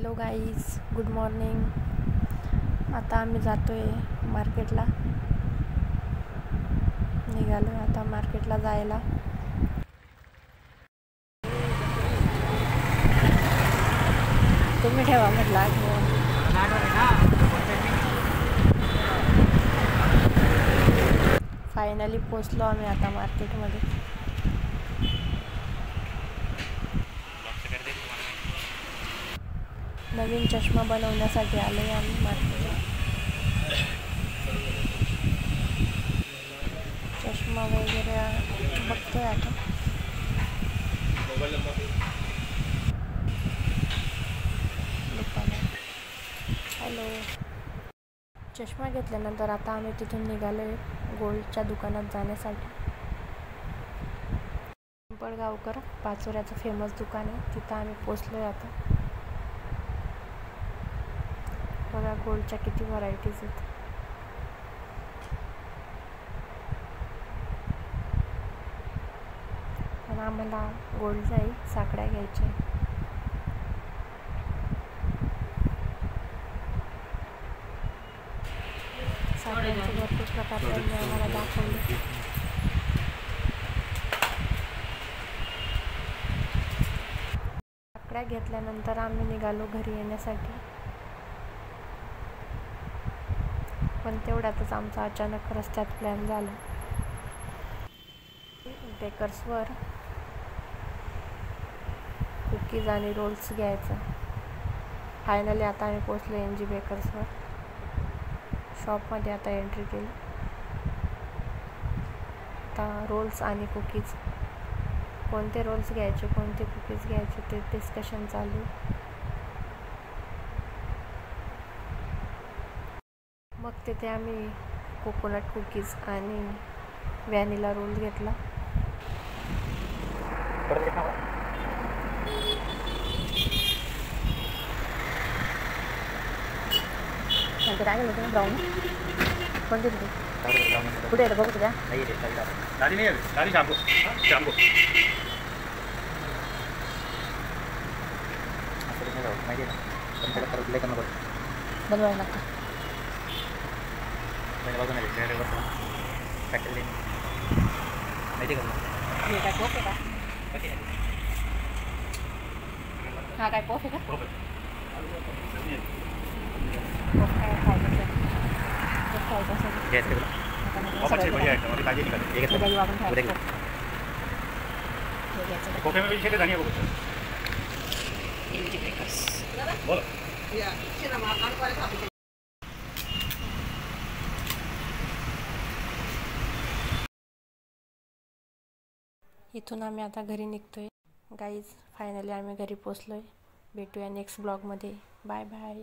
Hello guys, good morning. आता आम्ही जातोय मार्केटला. निघालो आता मार्केटला जायला. तुम्ही ठेवा म्हटला. फायनली पोचलो आम्ही आता मार्केटमध्ये. नवीन चष्मा बनवण्यासाठी आलो आहे आम्ही मार्केटला. चष्मा वगैरे बघतोय आता. दुकानात. हॅलो. चष्मा घेतल्यानंतर आता आम्ही तिथून निघालो आहे गोल्डच्या दुकानात जाण्यासाठी. पिंपळगावकर पाचोऱ्याचं फेमस दुकान आहे, तिथं आम्ही पोचलो आहे आता. बघा गोल्डच्या किती व्हरायटीज आहेत. पण आम्हाला गोल्ड नाही, साकड्या घ्यायच्या. साकड्यांचे भरपूर प्रकार त्यांनी आम्हाला दाखवले. साकड्या घेतल्यानंतर आम्ही निघालो घरी येण्यासाठी. पण तेवढ्यातच आमचा अचानक रस्त्यात प्लॅन झाला. बेकर्सवर कुकीज आणि रोल्स घ्यायचं. फायनली आता आम्ही पोचलो NG बेकर्सवर. शॉपमध्ये आता एंट्री केली. आता रोल्स आणि कुकीज, कोणते रोल्स घ्यायचे कोणते कुकीज घ्यायचे ते डिस्कशन चालू. मग तिथे आम्ही कोकोनट कुकीज आणि व्हॅनिला रोल घेतला. नंतर काय गेलं ब्राऊन कोणते तिथे कुठे येतं बघू तुझ्या बनवायला लागतं. काय कोफ आहे का? हा काय कोफ आहे का? कोफ काय खायचं इथून आम्ही आता घरी निघतोय. गाईज फायनली आम्ही घरी पोचलोय. भेटूया नेक्स्ट ब्लॉगमध्ये. Bye bye.